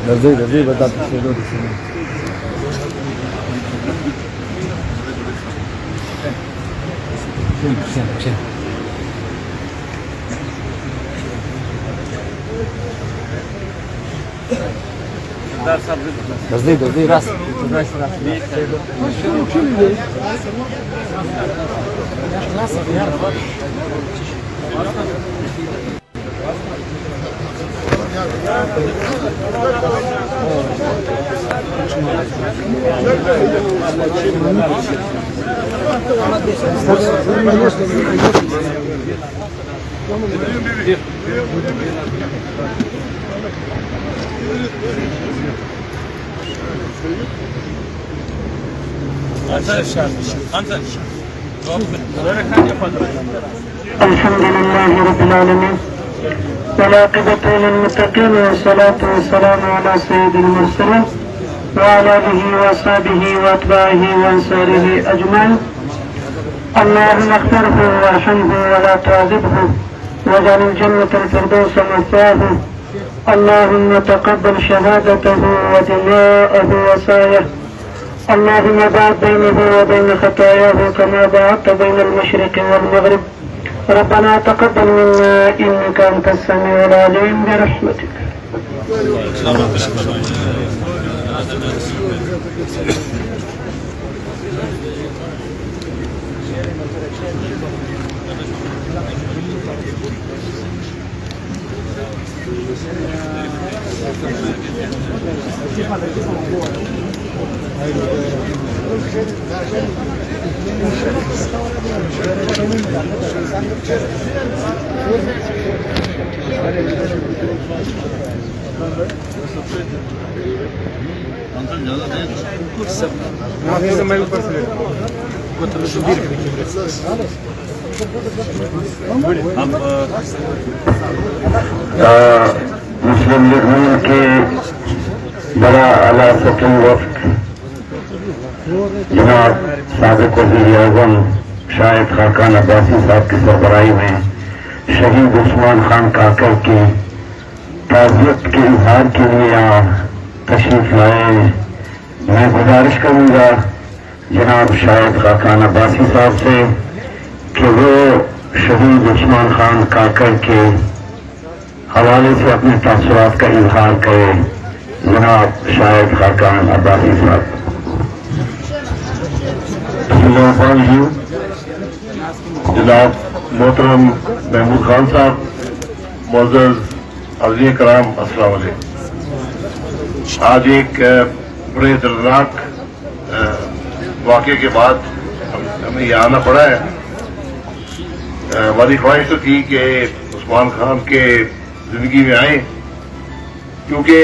رضی بتاتے رضی راس الحمد لله رب العالمين والعاقبة للمتقين والصلاة والسلام على سيد المرسلين وعلى آله وصحبه وأتباعه وأنصاره أجمعين. اللهم اغفره وارحمه ولا تعذبه واجعل الجنة الفردوس مثواه. اللهم تقبل شهادته ودماءه وسعيه. اللهم باعد بينه وبين خطاياه كما باعدت بين المشرق والمغرب. ربنا تقبل منا إنك أنت السميع العليم برحمتك. مسلم لیگ نون کے بڑا اعلیٰ سکن وفد جناب سابق وزیر اعظم شاہد خاقان عباسی صاحب کی سربراہی میں شہید عثمان خان کاکر کی تعزیت کے اظہار کے لیے یہاں تشریف لائے. میں گزارش کروں گا جناب شاہد خاقان عباسی صاحب سے کہ وہ شہید عثمان خان کاکر کے حوالے سے اپنے تاثرات کا اظہار کرے. جناب شاہد خاقان عباسی صاحب. جناب محترم محمود خان صاحب، معزز حاضرین کرام، السلام علیکم. آج ایک بڑے دردناک واقعے کے بعد ہمیں یہ آنا پڑا ہے. ہماری خواہش تو تھی کہ عثمان خان کے زندگی میں آئیں، کیونکہ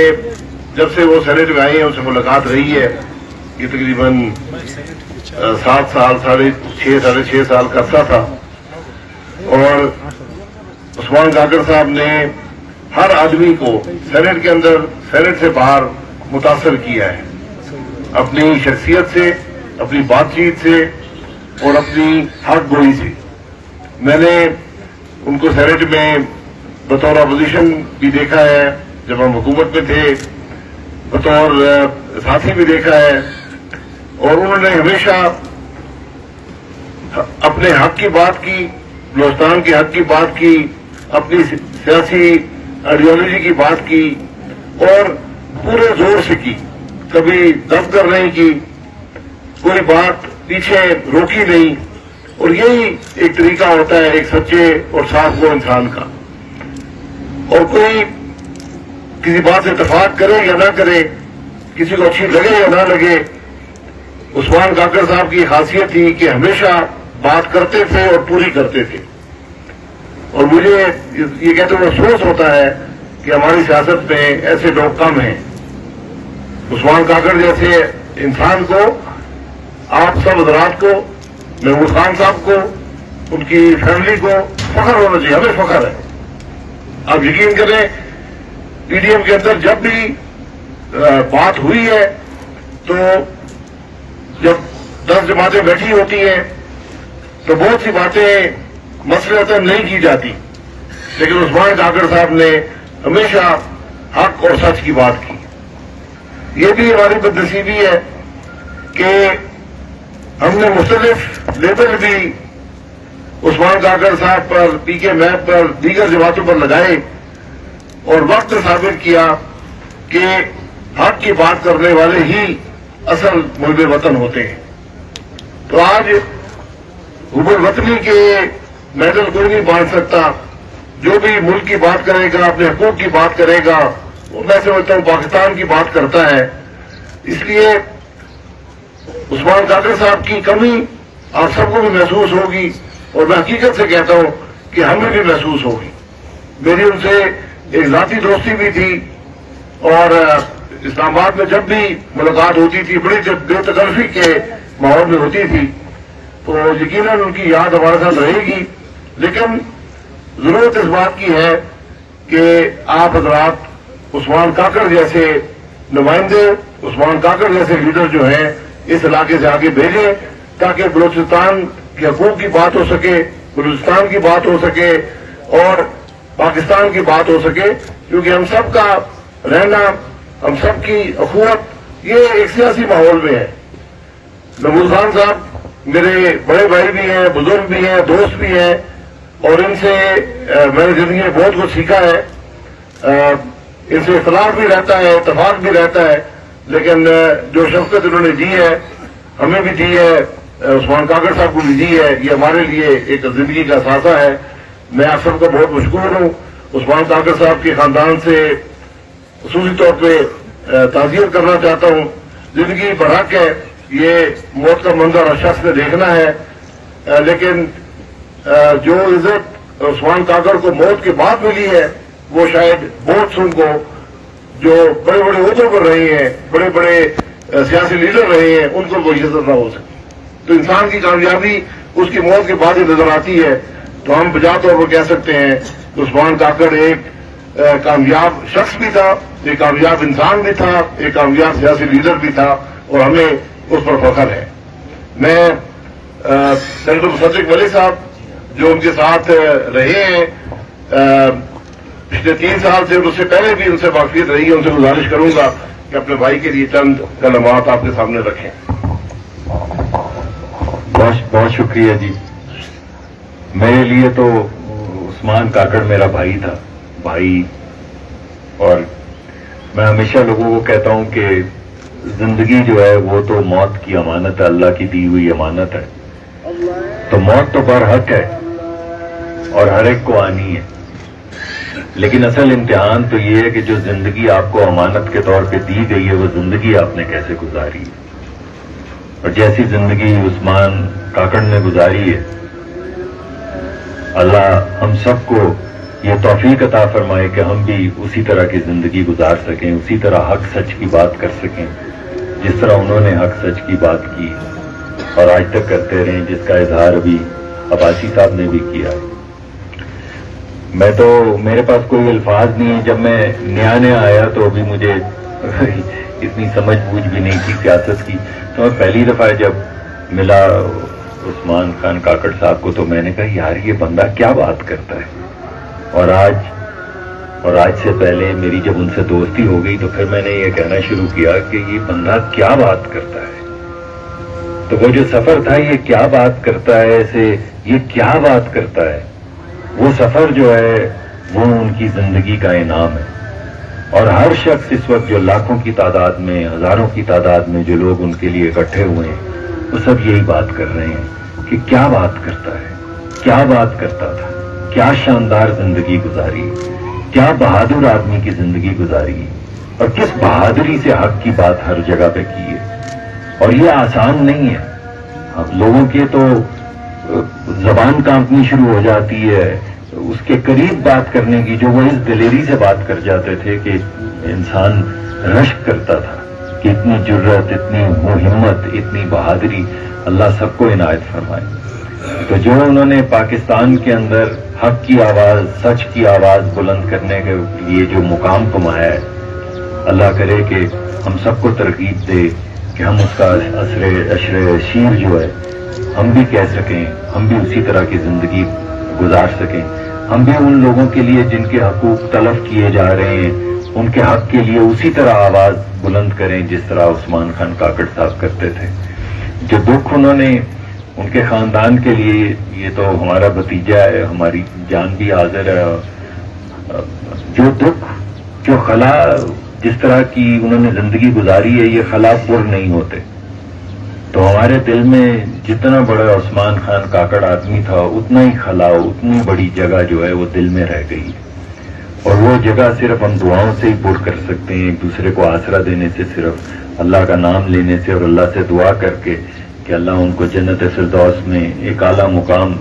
جب سے وہ سینٹ میں آئے ہیں ان سے ملاقات رہی ہے. یہ تقریباً 7 سال، ساڑھے چھ سال کا عرصہ تھا، اور عثمان کاکر صاحب نے ہر آدمی کو سینٹ کے اندر، سینٹ سے باہر متاثر کیا ہے اپنی شخصیت سے، اپنی بات چیت سے اور اپنی حق گوئی سے. میں نے ان کو سینٹ میں بطور اپوزیشن بھی دیکھا ہے، جب ہم حکومت میں تھے بطور ساتھی بھی دیکھا ہے، اور انہوں نے ہمیشہ اپنے حق کی بات کی، بلوچستان کے حق کی بات کی، اپنی سیاسی آئیڈیالوجی کی بات کی، اور پورے زور سے کی. کبھی دب کر نہیں کی، کوئی بات پیچھے روکی نہیں. اور یہی ایک طریقہ ہوتا ہے ایک سچے اور صاف گو انسان کا. اور کوئی کسی بات سے اتفاق کرے یا نہ کرے، کسی کو اچھی لگے یا نہ لگے، عثمان کاکر صاحب کی خاصیت تھی کہ ہمیشہ بات کرتے تھے اور پوری کرتے تھے. اور مجھے یہ کہتے ہوئے افسوس ہوتا ہے کہ ہماری سیاست میں ایسے لوگ کم ہیں. عثمان کاکر جیسے انسان کو، آپ سب حضرات کو، محمود خان صاحب کو، ان کی فیملی کو فخر ہونا چاہیے. ہمیں فخر ہے. آپ یقین کریں پی ڈی ایم کے اندر جب بھی بات ہوئی ہے تو جب 10 جماعتیں بیٹھی ہوتی ہیں تو بہت سی باتیں مسئلہ نہیں کی جاتی، لیکن عثمان کاکر صاحب نے ہمیشہ حق اور سچ کی بات کی. یہ بھی ہماری بدنصیبی ہے کہ ہم نے مختلف لیبل بھی عثمان کاکڑ صاحب پر، پی کے میپ پر، دیگر جماعتوں پر لگائے اور وقت ثابت کیا کہ حق کی بات کرنے والے ہی اصل محب وطن ہوتے ہیں۔ تو آج حب الوطنی کے میڈل کوئی نہیں بانٹ سکتا۔ جو بھی ملک کی بات کرے گا، اپنے حقوق کی بات کرے گا، وہ میں سمجھتا ہوں پاکستان کی بات کرتا ہے۔ اس لیے عثمان کاکڑ صاحب کی کمی آپ سب کو بھی محسوس ہوگی، اور میں حقیقت سے کہتا ہوں کہ ہمیں بھی محسوس ہوگی۔ میری ان سے ایک ذاتی دوستی بھی تھی، اور اسلام آباد میں جب بھی ملاقات ہوتی تھی بڑی بے تکلفی کے ماحول میں ہوتی تھی، تو یقیناً ان کی یاد ہمارے ساتھ رہے گی۔ لیکن ضرورت اس بات کی ہے کہ آپ حضرات عثمان کاکڑ جیسے نمائندے، عثمان کاکڑ جیسے لیڈر جو ہیں اس علاقے سے آگے بھیجیں، تاکہ بلوچستان کے حقوق کی بات ہو سکے، بلوچستان کی بات ہو سکے اور پاکستان کی بات ہو سکے، کیونکہ ہم سب کا رہنا، ہم سب کی اخوت یہ ایک سیاسی ماحول میں ہے۔ محمود خان صاحب میرے بڑے بھائی بھی ہیں، بزرگ بھی ہیں، دوست بھی ہیں، اور ان سے میں نے زندگی میں بہت کچھ سیکھا ہے۔ ان سے اختلاف بھی رہتا ہے، اتفاق بھی رہتا ہے، لیکن جو شفقت انہوں نے دی ہے، ہمیں بھی دی ہے، عثمان کاکڑ صاحب کو بھی دی ہے، یہ ہمارے لیے ایک زندگی کا اثاثہ ہے۔ میں آپ سب کا بہت مشکور ہوں۔ عثمان کاکڑ صاحب کے خاندان سے خصوصی طور پہ تعزیت کرنا چاہتا ہوں۔ زندگی برحق ہے، یہ موت کا منظر ہر شخص نے دیکھنا ہے، لیکن جو عزت عثمان کاکڑ کو موت کے بعد ملی ہے وہ شاید بہت سن کو جو بڑے بڑے عہدوں پر رہے ہیں، بڑے بڑے سیاسی لیڈر رہے ہیں، ان کو وہ عزت نہ ہو سکے۔ تو انسان کی کامیابی اس کی موت کے بعد ہی نظر آتی ہے۔ تو ہم بجا طور پر کہہ سکتے ہیں کہ عثمان کاکڑ ایک کامیاب شخص بھی تھا، ایک کامیاب انسان بھی تھا، ایک کامیاب سیاسی لیڈر بھی تھا، اور ہمیں اس پر فخر ہے۔ میں سینیٹر مصدق ملک صاحب جو ان کے ساتھ رہے ہیں پچھلے 3 سال سے، اس سے پہلے بھی ان سے واقفیت رہی ہے، ان سے گزارش کروں گا کہ اپنے بھائی کے لیے چند کلمات آپ کے سامنے رکھیں۔ بہت شکریہ جی۔ میرے لیے تو عثمان کاکڑ میرا بھائی تھا، بھائی، اور میں ہمیشہ لوگوں کو کہتا ہوں کہ زندگی جو ہے وہ تو موت کی امانت ہے، اللہ کی دی ہوئی امانت ہے۔ تو موت تو برحق ہے اور ہر ایک کو آنی ہے، لیکن اصل امتحان تو یہ ہے کہ جو زندگی آپ کو امانت کے طور پہ دی گئی ہے وہ زندگی آپ نے کیسے گزاری ہے۔ اور جیسی زندگی عثمان کاکڑ نے گزاری ہے، اللہ ہم سب کو یہ توفیق عطا فرمائے کہ ہم بھی اسی طرح کی زندگی گزار سکیں، اسی طرح حق سچ کی بات کر سکیں جس طرح انہوں نے حق سچ کی بات کی اور آج تک کرتے رہیں، جس کا اظہار ابھی عباسی صاحب نے بھی کیا۔ میں تو میرے پاس کوئی الفاظ نہیں ہے۔ جب میں نیا آیا تو ابھی مجھے اتنی سمجھ بوجھ بھی نہیں تھی سیاست کی، تو میں پہلی دفعہ جب ملا عثمان خان کاکڑ صاحب کو تو میں نے کہا یار یہ بندہ کیا بات کرتا ہے۔ اور آج سے پہلے میری جب ان سے دوستی ہو گئی تو پھر میں نے یہ کہنا شروع کیا کہ یہ بندہ کیا بات کرتا ہے۔ تو وہ جو سفر تھا یہ کیا بات کرتا ہے، اسے یہ کیا بات کرتا ہے، وہ سفر جو ہے وہ ان کی زندگی کا انعام ہے۔ اور ہر شخص اس وقت جو لاکھوں کی تعداد میں، ہزاروں کی تعداد میں جو لوگ ان کے لیے اکٹھے ہوئے ہیں وہ سب یہی بات کر رہے ہیں کہ کیا بات کرتا ہے، کیا بات کرتا تھا، کیا شاندار زندگی گزاری، کیا بہادر آدمی کی زندگی گزاری، اور کس بہادری سے حق کی بات ہر جگہ پہ کی ہے۔ اور یہ آسان نہیں ہے۔ اب لوگوں کے تو زبان کانپنی شروع ہو جاتی ہے اس کے قریب بات کرنے کی، جو وہ اس دلیری سے بات کر جاتے تھے کہ انسان رشک کرتا تھا کہ اتنی جرت، اتنی ہمت، اتنی بہادری اللہ سب کو عنایت فرمائے۔ تو جو انہوں نے پاکستان کے اندر حق کی آواز، سچ کی آواز بلند کرنے کے لیے جو مقام کمایا ہے، اللہ کرے کہ ہم سب کو ترغیب دے کہ ہم اس کا عشر شیر جو ہے ہم بھی کہہ سکیں، ہم بھی اسی طرح کی زندگی گزار سکیں، ہم بھی ان لوگوں کے لیے جن کے حقوق تلف کیے جا رہے ہیں ان کے حق کے لیے اسی طرح آواز بلند کریں جس طرح عثمان خان کاکڑ صاحب کرتے تھے. جو دکھ انہوں نے ان کے خاندان کے لیے، یہ تو ہمارا بھتیجا ہے، ہماری جان بھی حاضر ہے، جو دکھ جو خلا جس طرح کی انہوں نے زندگی گزاری ہے، یہ خلا پر نہیں ہوتے. تو ہمارے دل میں جتنا بڑا عثمان خان کاکڑ آدمی تھا اتنا ہی خلا، اتنی بڑی جگہ جو ہے وہ دل میں رہ گئی. اور وہ جگہ صرف ہم دعاؤں سے ہی پر کر سکتے ہیں، ایک دوسرے کو آسرا دینے سے، صرف اللہ کا نام لینے سے اور اللہ سے دعا کر کے کہ اللہ ان کو جنت فردوس میں ایک اعلیٰ مقام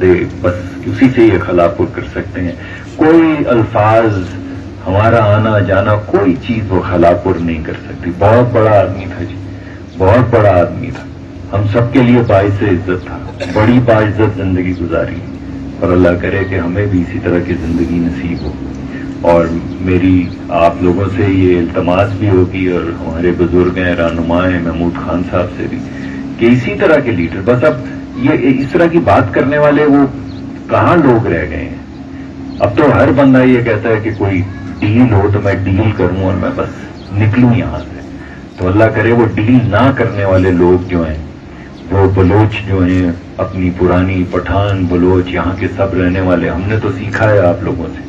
دے، بس اسی سے یہ خلا پر کر سکتے ہیں. کوئی الفاظ، ہمارا آنا جانا، کوئی چیز وہ خلا پر نہیں کر سکتی. بہت بڑا آدمی تھا جی، بہت بڑا آدمی تھا، ہم سب کے لیے باعث عزت تھا، بڑی باعزت زندگی گزاری. اور اللہ کرے کہ ہمیں بھی اسی طرح کی زندگی نصیب ہو. اور میری آپ لوگوں سے یہ التماس بھی ہوگی، اور ہمارے بزرگ ہیں، رہنما ہیں محمود خان صاحب سے بھی، کہ اسی طرح کے لیڈر، بس اب یہ اس طرح کی بات کرنے والے وہ کہاں لوگ رہ گئے ہیں. اب تو ہر بندہ یہ کہتا ہے کہ کوئی ڈیل ہو تو میں ڈیل کروں اور میں بس نکلوں یہاں سے. تو اللہ کرے وہ ڈیل نہ کرنے والے لوگ جو ہیں، وہ بلوچ جو ہیں، اپنی پرانی پٹھان بلوچ یہاں کے سب رہنے والے، ہم نے تو سیکھا ہے آپ لوگوں سے.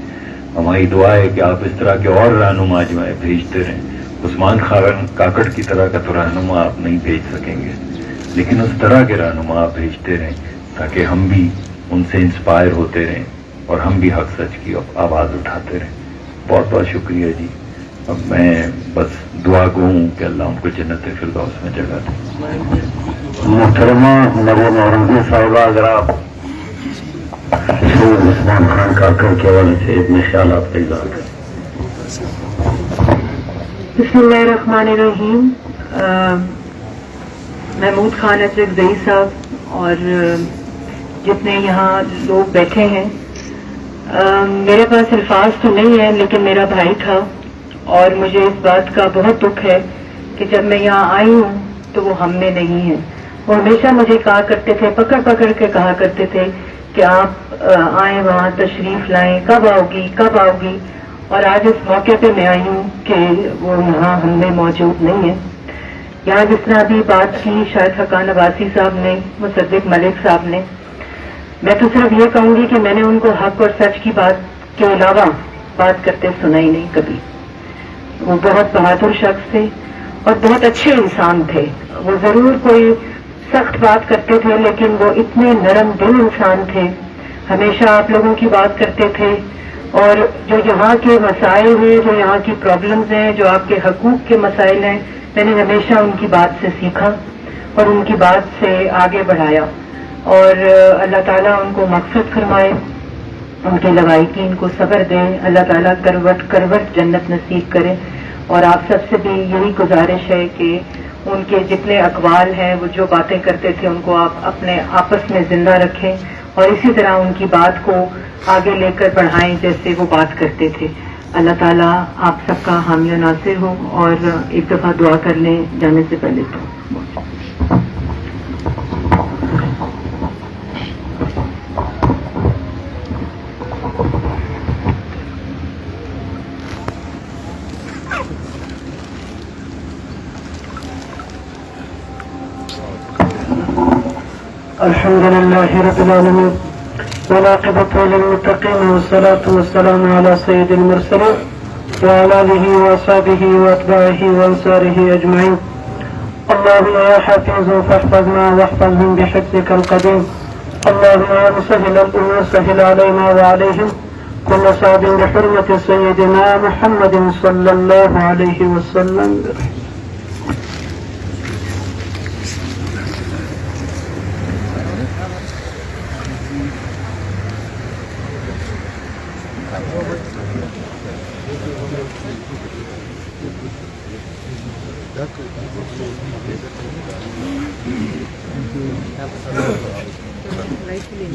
ہماری دعا ہے کہ آپ اس طرح کے اور رہنما جو ہیں بھیجتے رہیں. عثمان خان کاکڑ کی طرح کا تو رہنما آپ نہیں بھیج سکیں گے، لیکن اس طرح کے رہنما آپ بھیجتے رہیں تاکہ ہم بھی ان سے انسپائر ہوتے رہیں اور ہم بھی حق سچ کی آواز اٹھاتے رہیں. بہت بہت شکریہ جی. اب میں بس دعا گو ہوں کہ اللہ ان کو جنت فردوس میں جگہ دے. محترمہ مریم اورنگزیب صاحبہ، اگر آپ شہید عثمان خان کاکڑ کے حوالے سے اپنے خیالات کا اظہار کریں. بسم اللہ الرحمن الرحیم. محمود خان اچرکزئی صاحب اور جتنے یہاں لوگ بیٹھے ہیں، میرے پاس الفاظ تو نہیں ہے، لیکن میرا بھائی تھا اور مجھے اس بات کا بہت دکھ ہے کہ جب میں یہاں آئی ہوں تو وہ ہم میں نہیں ہے. وہ ہمیشہ مجھے کہا کرتے تھے، پکڑ پکڑ کے کہا کرتے تھے کہ آپ آئیں، وہاں تشریف لائیں، کب آؤ گی کب آؤ گی. اور آج اس موقع پہ میں آئی ہوں کہ وہ یہاں ہم میں موجود نہیں ہے. یہاں جس طرح ابھی بات کی شاید حقان عباسی صاحب نے، مصدق ملک صاحب نے، میں تو صرف یہ کہوں گی کہ میں نے ان کو حق اور سچ کی بات کے علاوہ بات کرتے سنا ہی نہیں کبھی. وہ بہت بہادر شخص تھے اور بہت اچھے انسان تھے. وہ ضرور کوئی سخت بات کرتے تھے لیکن وہ اتنے نرم دل انسان تھے. ہمیشہ آپ لوگوں کی بات کرتے تھے اور جو یہاں کے مسائل ہیں، جو یہاں کی پرابلمز ہیں، جو آپ کے حقوق کے مسائل ہیں، میں نے ہمیشہ ان کی بات سے سیکھا اور ان کی بات سے آگے بڑھایا. اور اللہ تعالیٰ ان کو مغفرت فرمائے، ان کے لوائقین کو صبر دے، اللہ تعالیٰ کروٹ کروٹ جنت نصیب کرے. اور آپ سب سے بھی یہی گزارش ہے کہ ان کے جتنے اقوال ہیں، وہ جو باتیں کرتے تھے، ان کو آپ اپنے آپس میں زندہ رکھیں اور اسی طرح ان کی بات کو آگے لے کر بڑھائیں جیسے وہ بات کرتے تھے. اللہ تعالیٰ آپ سب کا حامی و ناصر ہو. اور ایک دفعہ دعا کر لیں جانے سے پہلے تو. الحمد لله رب العالمين والعاقبة للمتقين والصلاة والسلام على سيد المرسلين وعلى آله وأصحابه وأتباعه وأنصاره أجمعين. اللهم يا حافظ فاحفظنا واحفظهم بحفظك القديم. اللهم يا مسهل الأمور سهل علينا وعليهم كل صعب بحرمة سيدنا محمد صلى الله عليه وسلم.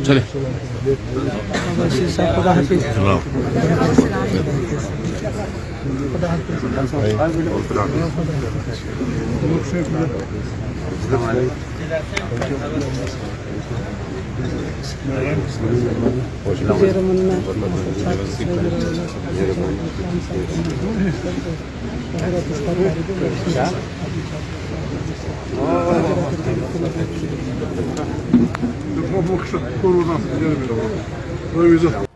چلے